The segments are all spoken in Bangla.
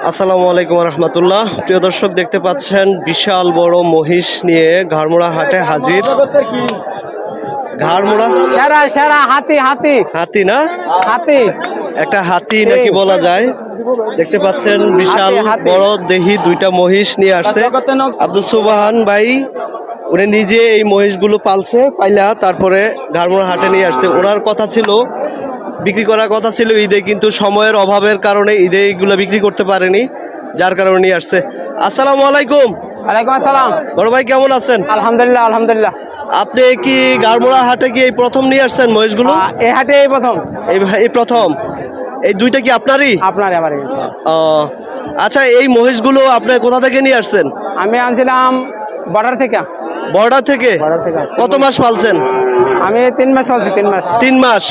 আসসালামু আলাইকুম রহমতুল্লাহ। প্রিয় দর্শক, দেখতে পাচ্ছেন বিশাল বড় মহিষ নিয়ে ঘাড়মোড়া হাটে হাজির। ঘাড়মোড়া সেরা সেরা হাতি হাতি হাতি না, হাতি একটা হাতি নাকি বলা যায়। দেখতে পাচ্ছেন বিশাল হাতি। বড় দেহি দুইটা মহিষ নিয়ে আসছে আব্দুল সুবহান ভাই। উনি নিজে এই মহিষগুলো পালছে, পাইলা তারপরে ঘাড়মোড়া হাটে নিয়ে আসছে। ওনার কথা ছিল বিক্রি করার কথা ছিল ঈদে, কিন্তু সময়ের অভাবের কারণে ঈদে এইগুলো বিক্রি করতে পারেনি, যার কারণে নিয়ে আসছে। আসসালামু আলাইকুম। ওয়ালাইকুম আসসালাম। বড় ভাই কেমন আছেন? আলহামদুলিল্লাহ আলহামদুলিল্লাহ। আপনি কি ঘাড়মোড়া হাটে কি এই প্রথম নিয়ে আসছেন মহিষগুলো? এই হাটে এই প্রথম। এই প্রথম। এই দুইটা কি আপনারই? আপনার আমারই। ও আচ্ছা, এই মহিষগুলো আপনি কোথা থেকে নিয়ে আসছেন? আমি আনছিলাম বর্ডার থেকে। বর্ডার থেকে? বর্ডার থেকে আসছি। কত মাস পালছেন? আমি 3 মাস চলছি। 3 মাস। 3 মাস।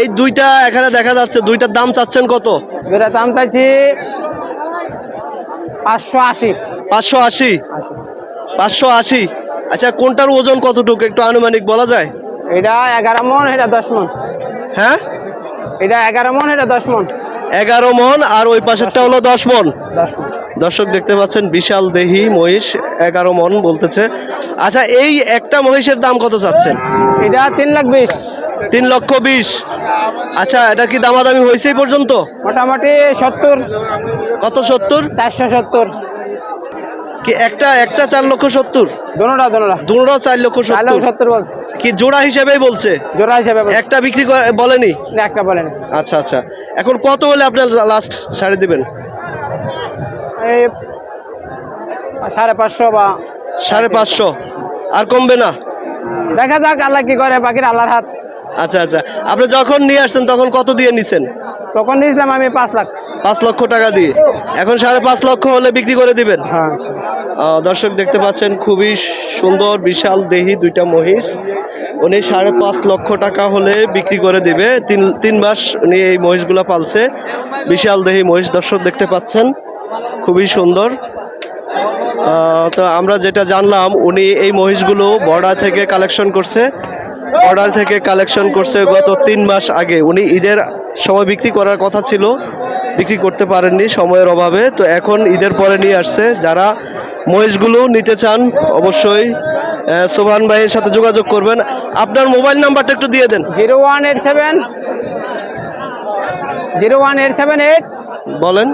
এই দুইটা এখানে দেখা যাচ্ছে, দুইটার দাম চাচ্ছেন কত? দুটা দাম চাইছি 580। 580? 580। আচ্ছা, কোনটার ওজন কতটুকু একটু আনুমানিক বলা যায়? এটা 11 মন, এটা 10 মন। হ্যাঁ, এটা 11 মন, এটা 10 মন। 11 মন, আর ওই পাশেরটা হলো 10 মন। 10 মন। দর্শক দেখতে পাচ্ছেন বিশাল দেহি মহিষ, 11 মন বলতেছে। আচ্ছা, এই একটা মহিষের দাম কত চাচ্ছেন? এটা 3,20,000। 3,20,000। আচ্ছা, এটা কি দামাদামি হয়েছে এই পর্যন্ত? মোটামুটি 70। কত 70? 470। কি একটা 4,70,000? দোনোটা দুটো 4,70,000 70 বলছে। কি জোড়া হিসেবেই বলছে? জোড়া হিসাবে বলছে। একটা বিক্রি বলেনি? না, একটা বলেন। আচ্ছা আচ্ছা, এখন কত হলে আপনার লাস্ট ছাড়ে দিবেন? এই 550 বা 550। আর কমবে না? দেখা যাক আল্লাহ কি করে, বাকির আল্লাহর হাত। আচ্ছা আচ্ছা, আপনি যখন নিয়ে আসছেন তখন কত দিয়ে নিছেন? তখন নিয়েছিলাম আমি 5 লাখ। 5 লক্ষ টাকা দিয়ে। এখন 5.5 লক্ষ হলে বিক্রি করে দিবেন? হ্যাঁ। দর্শক দেখতে পাচ্ছেন খুবই সুন্দর বিশাল দেহি দুইটা মহিষ। উনি 5.5 লক্ষ টাকা হলে বিক্রি করে দিবে। তিন মাস উনি এই মহিষগুলো পালছে। বিশাল দেহি মহিষ দর্শক দেখতে পাচ্ছেন, খুবই সুন্দর। তো আমরা যেটা জানলাম, উনি এই মহিষগুলো বর্ডার থেকে কালেকশন করছে। গত 3 মাস আগে। উনি ঈদের সময় বিক্রি করার কথা ছিল, বিক্রি করতে পারেননি সময়ের অভাবে। তো এখন ঈদের পরে নিয়ে আসছে। যারা মহিষগুলো নিতে চান অবশ্যই সোবহান ভাইয়ের সাথে যোগাযোগ করবেন। আপনার মোবাইল নাম্বারটা একটু দিয়ে দেন। 01878 বলেন।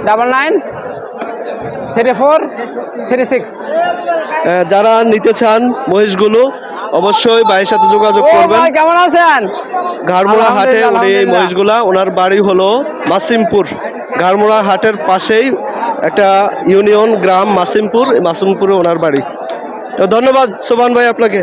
993436। যারা নিতে চান মহিষগুলো অবশ্যই ভাইয়ের সাথে যোগাযোগ করবেন। ভাই কেমন আছেন? ঘাড়মোড়া হাটে উনি এই মহিষগুলা, ওনার বাড়ি হলো মাসিমপুর। ঘাড়মোড়া হাটের পাশেই একটা ইউনিয়ন গ্রাম মাসিমপুর, মাসিমপুরে ওনার বাড়ি। তো ধন্যবাদ সোবহান ভাই আপনাকে।